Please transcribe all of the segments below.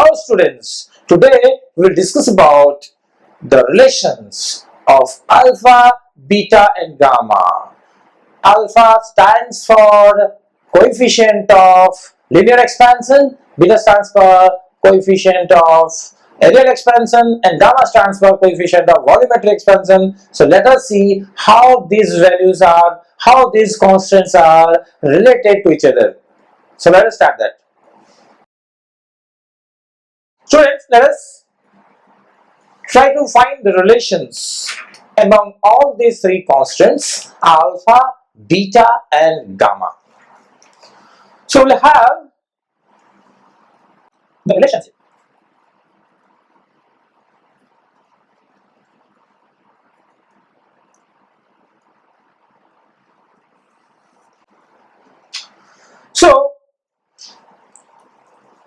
Hello students, today we will discuss about the relations of alpha, beta and gamma. Alpha stands for coefficient of linear expansion, beta stands for coefficient of areal expansion and gamma stands for coefficient of volumetric expansion. So let us see how these values are, how these constants are related to each other. So let us start that. Students, let us try to find the relations among all these three constants alpha, beta and gamma. So we'll have the relationship. So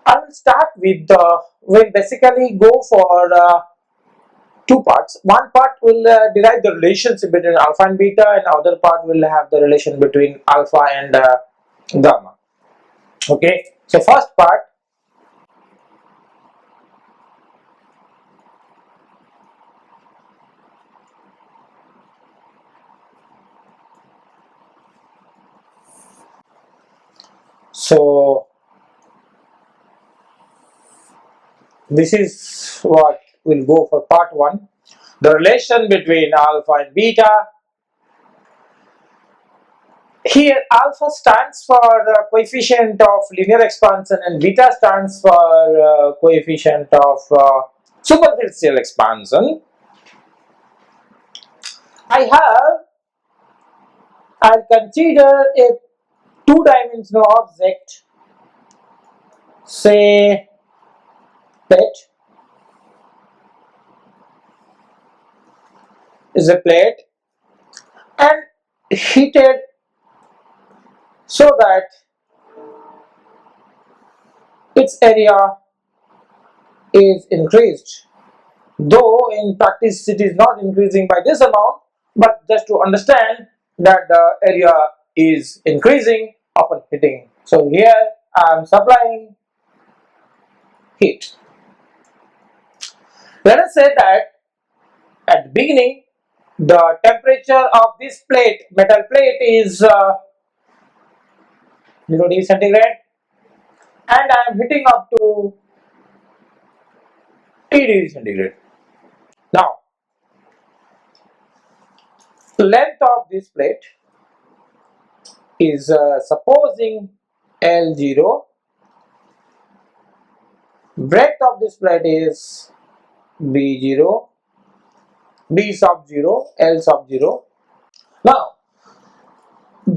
I will start with we'll basically go for two parts. One part will derive the relationship between alpha and beta and other part will have the relation between alpha and gamma. Okay, so first part. So this is what we'll go for part 1. The relation between alpha and beta. Here alpha stands for coefficient of linear expansion and beta stands for coefficient of superficial expansion. I'll consider a two-dimensional object, say plate is a plate and heated so that its area is increased, though in practice it is not increasing by this amount, but just to understand that the area is increasing upon heating. So here I am supplying heat. Let us say that at the beginning the temperature of this plate, metal plate, is 0 degree centigrade and I am heating up to 3 degrees centigrade. Now, length of this plate is supposing L0, breadth of this plate is B0, B sub 0, L sub 0. Now,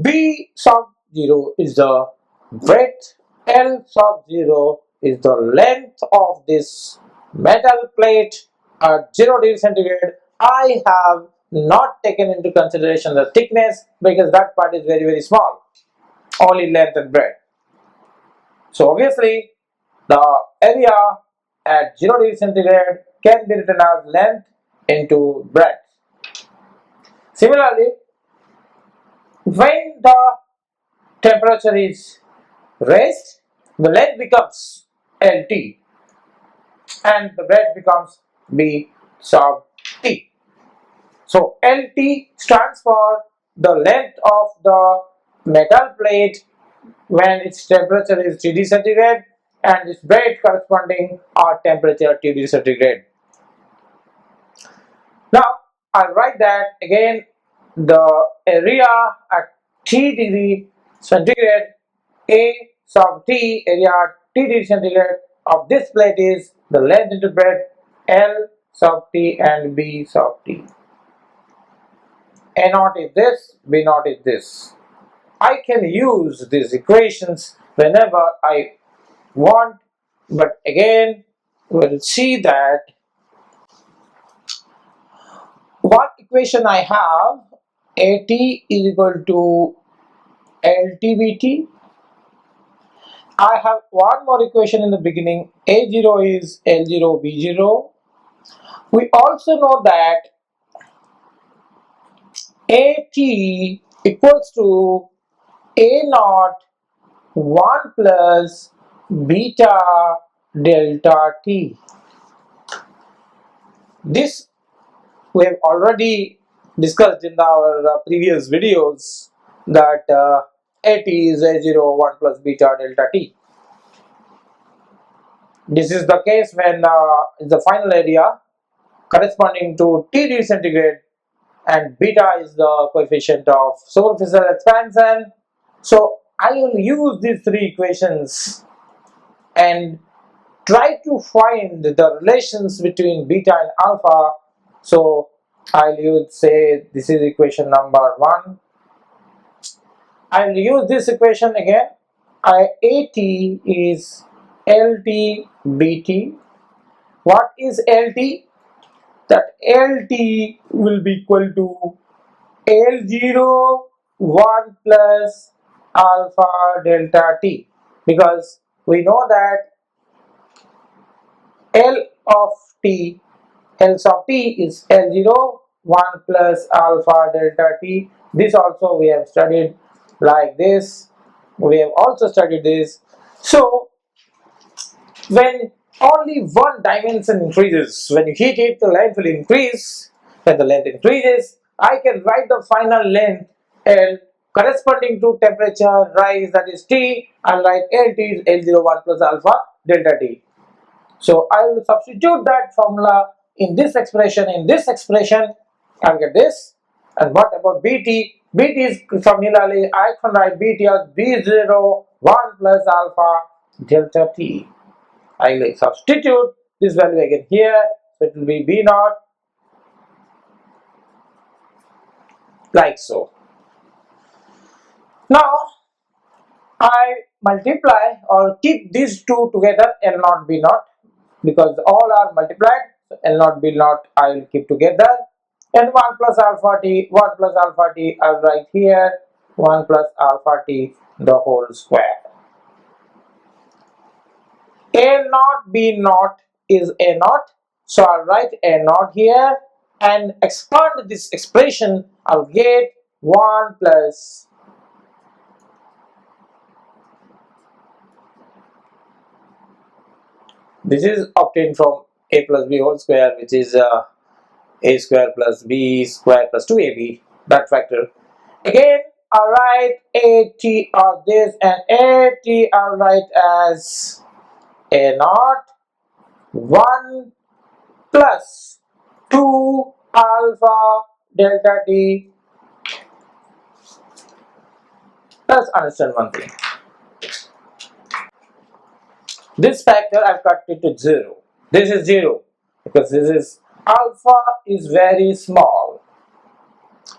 B sub 0 is the breadth, L sub 0 is the length of this metal plate at 0 degree centigrade. I have not taken into consideration the thickness because that part is very small, only length and breadth. So obviously the area at 0 degree centigrade can be written as length into breadth. Similarly, when the temperature is raised, the length becomes LT and the breadth becomes B sub T. So LT stands for the length of the metal plate when its temperature is 3 degree centigrade and its breadth corresponding are temperature 2 degree centigrade. Now I'll write that again. The area at 3 degree centigrade, A sub T, area at 3 degree centigrade of this plate is the length into breadth L sub T and B sub T. A naught is this, B naught is this. I can use these equations whenever I want, but again we'll see that what equation I have. AT is equal to LTBT. I have one more equation in the beginning. A0 is L0 B0. We also know that AT equals to A naught 1 plus beta delta t. This we have already discussed in our previous videos that at is a0 1 plus beta delta t. This is the case when the final area corresponding to T centigrade and beta is the coefficient of superficial expansion. So I will use these three equations and try to find the relations between beta and alpha. So I'll use, say, this is equation number 1. I will use this equation again. AT is LT BT. What is LT? That LT will be equal to L0 1 plus alpha delta t, because we know that L of t, L of t is L0 1 plus alpha delta t. This also we have studied like this. We have also studied this. So when only one dimension increases, when you heat it, the length will increase. When the length increases, I can write the final length L corresponding to temperature rise, that is T. I'll write LT is L0 1 plus alpha delta T. So I will substitute that formula in this expression. In this expression, I'll get this. And what about BT? BT is similarly, I can write BT as B0 1 plus alpha delta T. I will substitute this value again here, so it will be B naught, like so. Now I multiply or keep these two together, L naught B naught, because all are multiplied. So L naught B naught I will keep together, and 1 plus alpha t, 1 plus alpha t I will write here, 1 plus alpha t the whole square. A naught B naught is A naught, so I'll write A naught here and expand this expression. I'll get 1 plus this is obtained from A plus B whole square, which is A square plus B square plus 2AB, that factor. Again I'll write AT of this, and AT I'll write as A naught 1 plus 2 alpha delta t. Let's understand one thing. This factor I've cut it to 0. This is 0 because this is alpha is very small,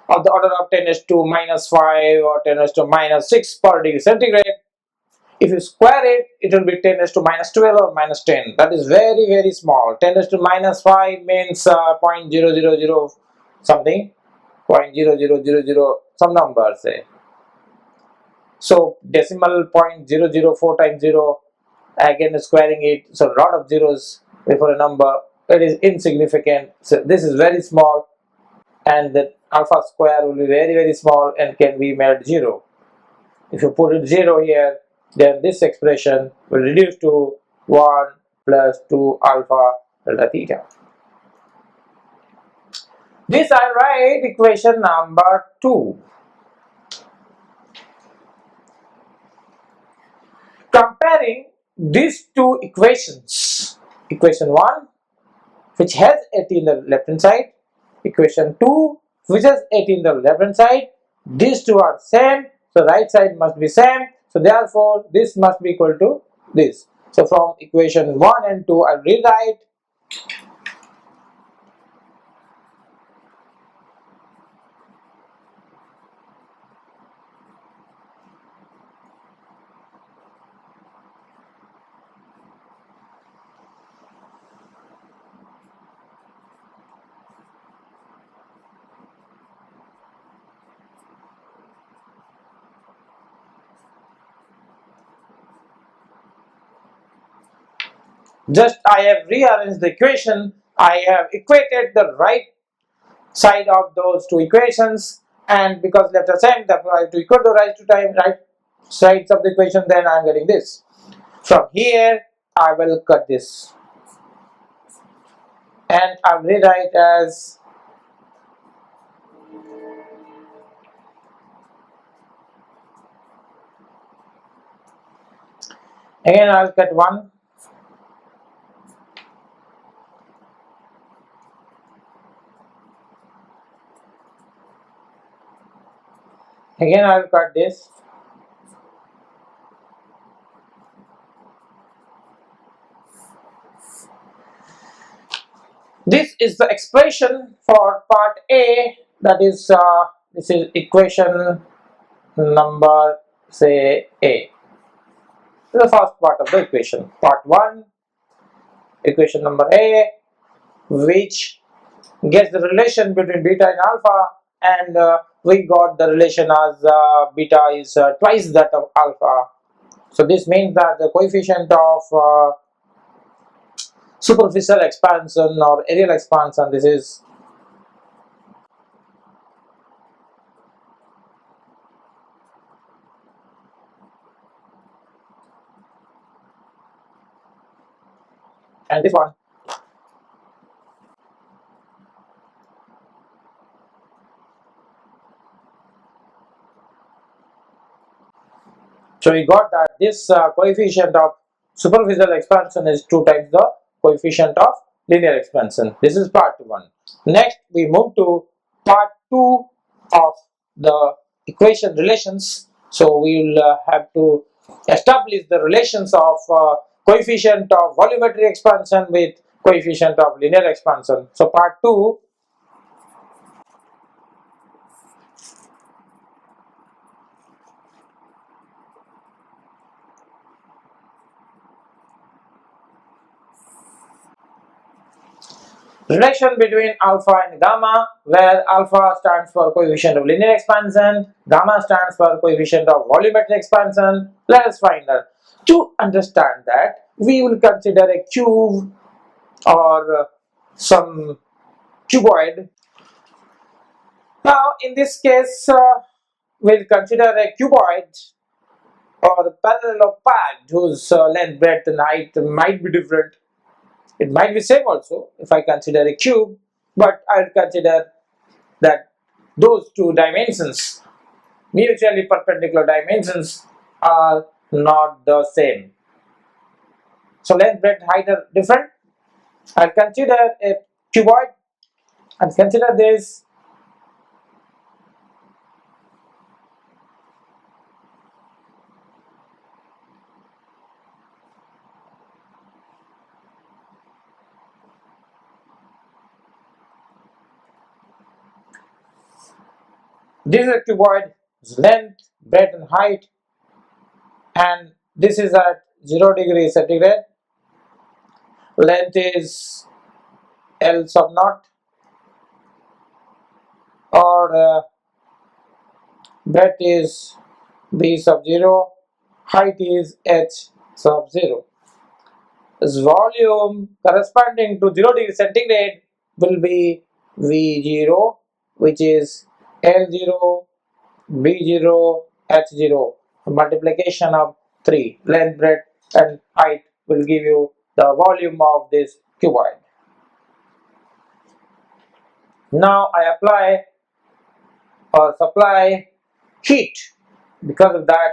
of the order of 10 to minus 5 or 10 to minus 6 per degree centigrade. If you square it, it will be 10 to minus 12 or minus 10. That is very small. 10 to minus 5 means 0.000 something, 0.0000 some number, say. So decimal 0.004 times 0, again squaring it, so a lot of zeros before a number, it is insignificant. So this is very small, and the alpha square will be very small and can be made 0. If you put it 0 here, then this expression will reduce to 1 plus 2 alpha delta theta. This I write equation number 2. Comparing these two equations, equation 1 which has at in the left hand side, equation 2 which has at in the left hand side, these two are same, so right side must be same, so therefore this must be equal to this. So from equation 1 and 2 I rewrite just I have rearranged the equation. I have equated the right side of those two equations, and because left are same, therefore I have to equate the right sides of the equation. Then I am getting this. From here I will cut this and I'll rewrite as again I'll cut 1. Again I'll cut this. This is the expression for part A, that is this is equation number say A. This is the first part of the equation. Part 1, equation number A, which gets the relation between beta and alpha, and we got the relation as beta is twice that of alpha. So this means that the coefficient of superficial expansion or areal expansion, this is and this one. So we got that this coefficient of superficial expansion is 2 times the coefficient of linear expansion. This is part 1. Next we move to part 2 of the equation relations. So we will have to establish the relations of coefficient of volumetric expansion with coefficient of linear expansion. So part 2, relation between alpha and gamma, where alpha stands for coefficient of linear expansion, gamma stands for coefficient of volumetric expansion. Let us find out. To understand that, we will consider a cube or some cuboid. Now in this case we'll consider a cuboid or the parallelepiped whose length, breadth and height might be different. It might be same also if I consider a cube, but I will consider that those two dimensions, mutually perpendicular dimensions, are not the same. So length, breadth, height are different. I'll consider a cuboid. I'll consider this this is a cuboid, length, breadth and height, and this is at 0 degree centigrade. Length is L sub naught, or breadth is B sub 0, height is H sub 0. This volume corresponding to 0 degree centigrade will be V0, which is L0, B0, H0. Multiplication of 3, length, breadth and height will give you the volume of this cuboid. Now I apply or supply heat. Because of that,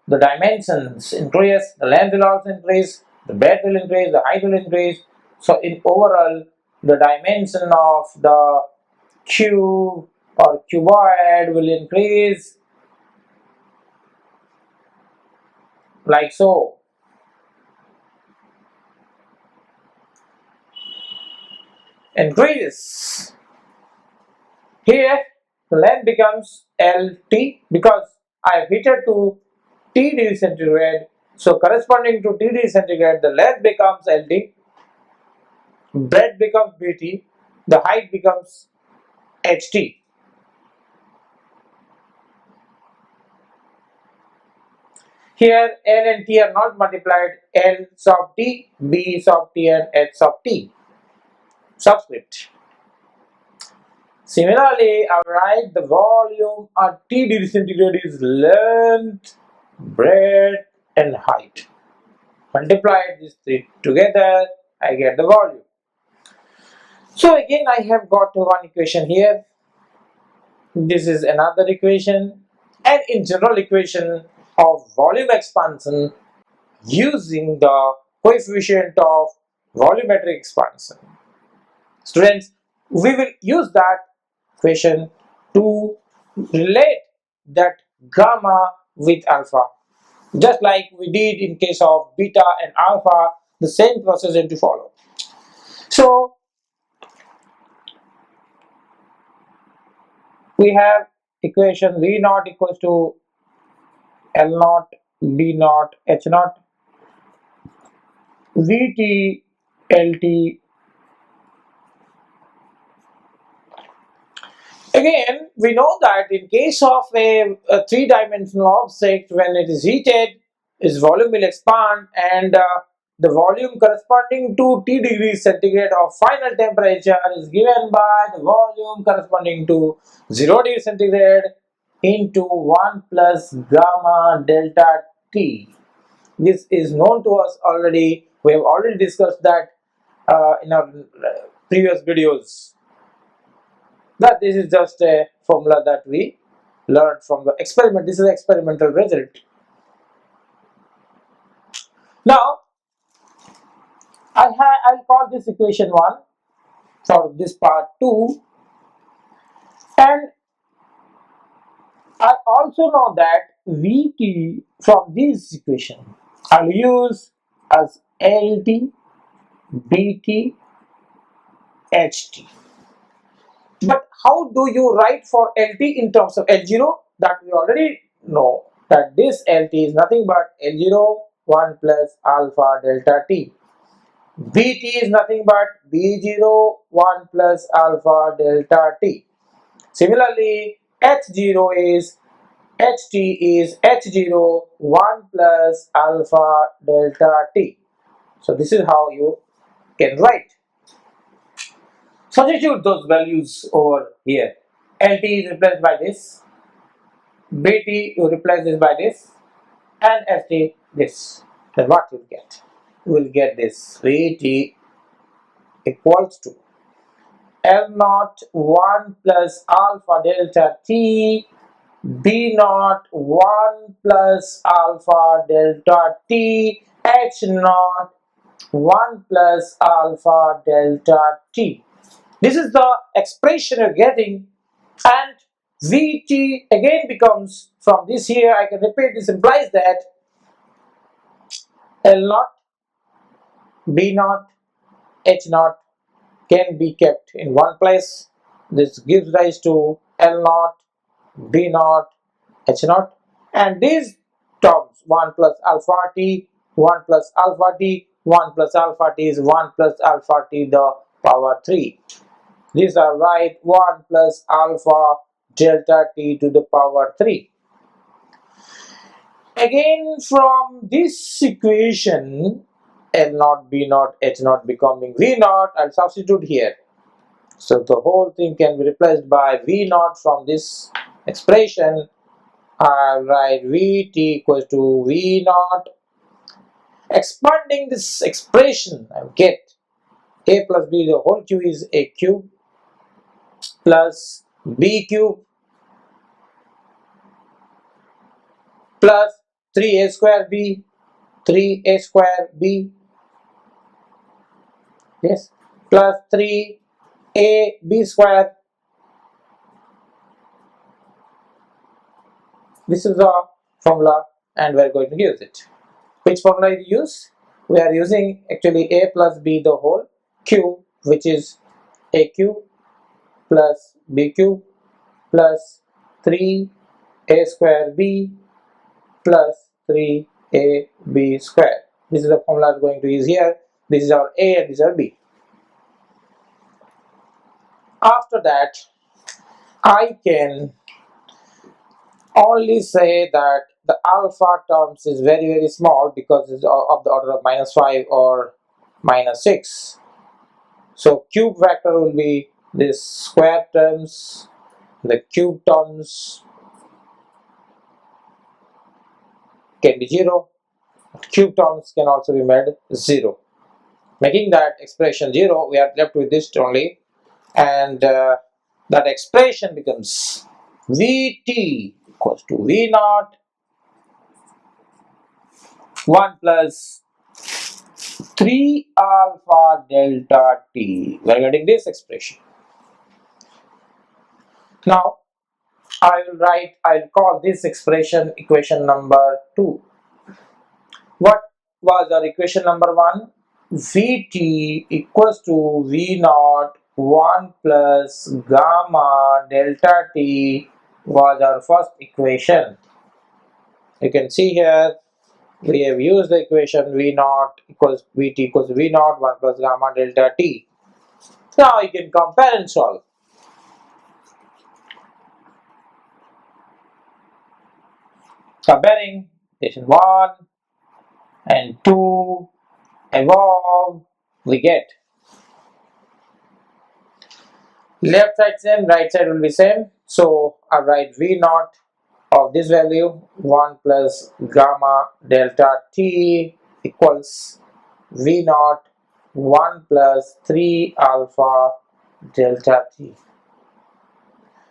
the dimensions increase, the length will also increase, the breadth will increase, the height will increase. So in overall, the dimension of the cube or cuboid will increase like so. Increase. Here the length becomes LT because I have heated to T degree centigrade. So corresponding to T degree centigrade, the length becomes LT, breadth becomes BT, the height becomes HT. Here L and T are not multiplied, L sub T, B sub T and H sub T. Subscript. Similarly, I write the volume at T degree centigrade is length, breadth and height. multiply these three together, I get the volume. So again I have got one equation here, this is another equation, and in general equation of volume expansion using the coefficient of volumetric expansion. Students, we will use that equation to relate that gamma with alpha. Just like we did in case of beta and alpha, the same process is to follow. So we have equation V naught equals to L naught B naught H naught VT LT. Again, we know that in case of a three-dimensional object, when it is heated, its volume will expand, and the volume corresponding to T degrees centigrade of final temperature is given by the volume corresponding to 0 degree centigrade into 1 plus gamma delta T. This is known to us already. We have already discussed that in our previous videos. That this is just a formula that we learned from the experiment. This is the experimental result. Now I'll call this equation 1 for this part 2, and I also know that Vt from this equation I'll use as Lt, Bt, Ht. But how do you write for Lt in terms of L0? That we already know that this Lt is nothing but L0 1 plus alpha delta T. Bt is nothing but B0 1 plus alpha delta T. Similarly, H0 is Ht is H0 1 plus alpha delta T. So this is how you can write. Substitute those values over here. Lt is replaced by this, Bt you replace this by this, and Ht this. Then what you get? You will get this Vt equals to L naught 1 plus alpha delta T, B naught 1 plus alpha delta T, H naught 1 plus alpha delta T. This is the expression you're getting, and Vt again becomes, from this here I can repeat, this implies that L naught, B naught, H naught can be kept in one place. This gives rise to L naught, B naught, H naught, and these terms 1 plus alpha T, 1 plus alpha T, 1 plus alpha T is 1 plus alpha T the power 3. These are right 1 plus alpha delta T to the power 3. Again, from this equation, L naught, B naught, H naught becoming V naught, I'll substitute here. So the whole thing can be replaced by V naught from this expression. I'll write Vt equals to V naught. Expanding this expression, I'll get A plus B, the whole cube is A cube plus B cube plus 3A square B, 3A square B, yes, plus 3AB square. This is the formula and we are going to use it. Which formula is used? We are using actually A plus B the whole cube, which is A cube plus B cube plus 3A square B plus 3AB square. This is the formula we are going to use here. This is our A and this is our B. After that, I can only say that the alpha terms is very small because it's of the order of -5 or -6. So cube factor will be this square terms, the cube terms can be 0, cube terms can also be made 0, making that expression 0. We are left with this only, and that expression becomes Vt equals to V naught 1 plus 3 alpha delta t. We are getting this expression. Now I'll call this expression equation number 2. What was our equation number 1? Vt equals to V naught 1 plus gamma delta t was our first equation. You can see here we have used the equation V naught equals Vt equals V naught 1 plus gamma delta t. Now you can compare and solve. Comparing equation 1 and 2 above, we get left side same, right side will be same. So I'll write V naught of this value 1 plus gamma delta t equals V naught 1 plus 3 alpha delta t.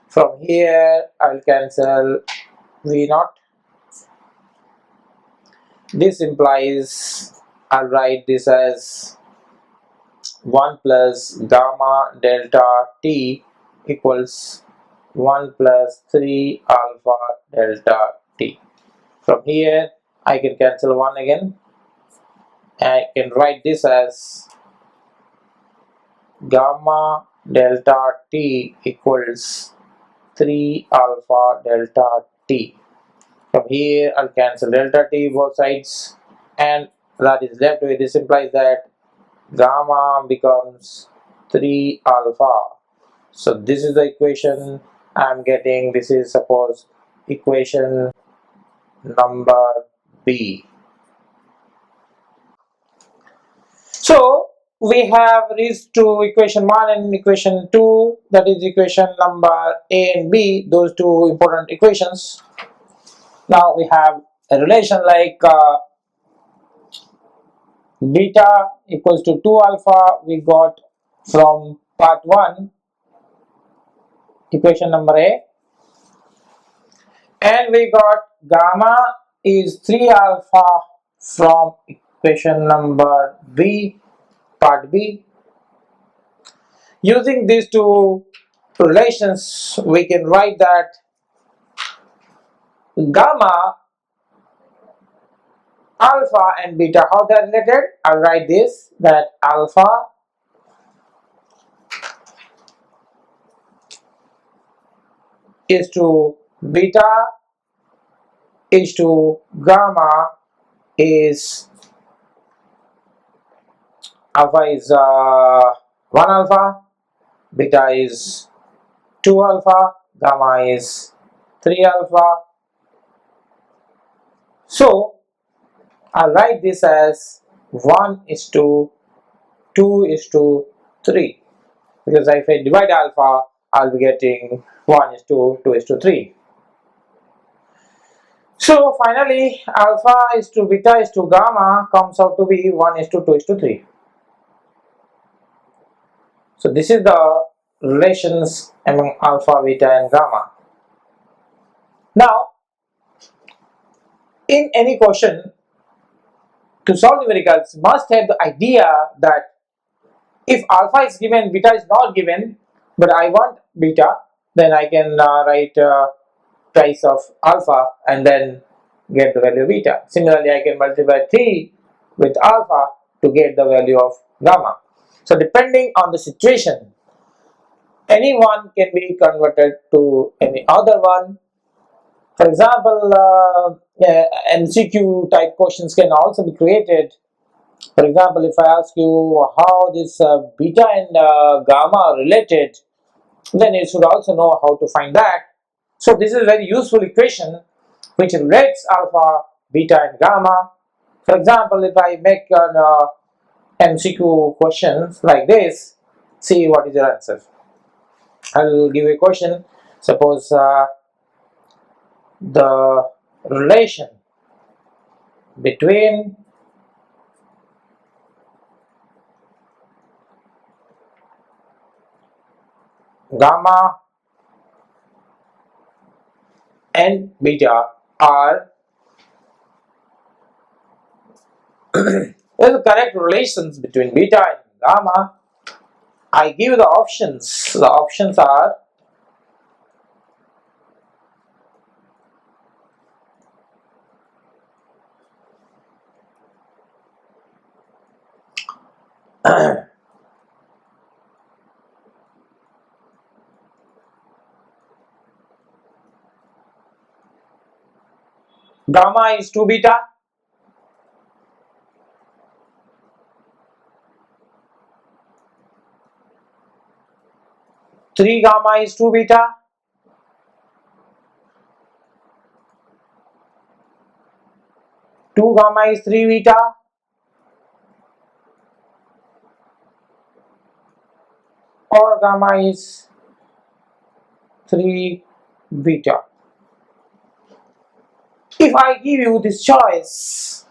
From here I'll cancel V naught. This implies I'll write this as 1 plus gamma delta t equals 1 plus 3 alpha delta t. From here I can cancel 1 again. I can write this as gamma delta t equals 3 alpha delta t. From here I'll cancel delta t both sides, and that is left with. This implies that gamma becomes 3 alpha. So this is the equation I'm getting. This is suppose equation number B. So we have reached to equation 1 and equation 2, that is equation number A and B, those two important equations. Now we have a relation like beta equals to 2 alpha we got from part 1, equation number A, and we got gamma is 3 alpha from equation number B, part B. Using these two relations, we can write that gamma, alpha and beta, how they are related. I'll write this, that alpha is to beta is to gamma is alpha is 1 alpha, beta is 2 alpha, gamma is 3 alpha. So I'll write this as 1 is to 2 is to 3, because if I divide alpha I'll be getting 1 is to 2 is to 3. So finally alpha is to beta is to gamma comes out to be 1 is to 2 is to 3. So this is the relations among alpha, beta and gamma. Now in any question, to solve numericals must have the idea that if alpha is given, beta is not given, but I want beta, then I can write price of alpha and then get the value of beta. Similarly, I can multiply 3 with alpha to get the value of gamma. So depending on the situation, any one can be converted to any other one. For example, MCQ type questions can also be created. For example, if I ask you how this beta and gamma are related, then you should also know how to find that. So this is a very useful equation which relates alpha, beta and gamma. For example, if I make an MCQ questions like this, see what is your answer. I will give you a question. Suppose the relation between gamma and beta are what is the correct relations between beta and gamma? I give the options. The options are gamma is 2 beta, 3 gamma is 2 beta, 2 gamma is 3 beta, or gamma is 3 beta. If I give you this choice,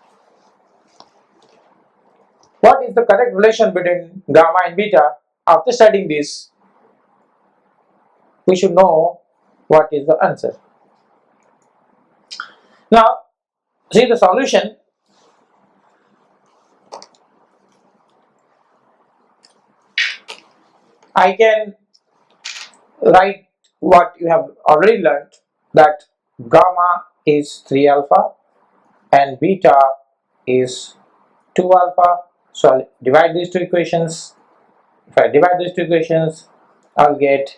what is the correct relation between gamma and beta? After studying this, we should know what is the answer. Now, see the solution. I can write what you have already learned, that gamma is 3 alpha and beta is 2 alpha. So I'll divide these two equations. If I divide these two equations, I'll get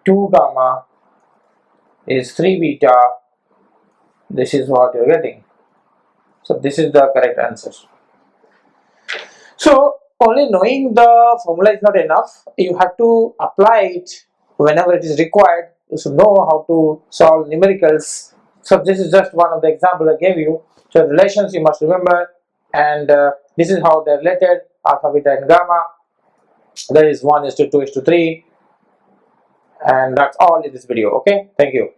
2 gamma is 3 beta. This is what you're getting. So this is the correct answer. So only knowing the formula is not enough. You have to apply it whenever it is required. You should know how to solve numericals. So this is just one of the examples I gave you. So relations you must remember, and this is how they're related: alpha, beta, and gamma. That is 1:2:3, and that's all in this video. Okay, thank you.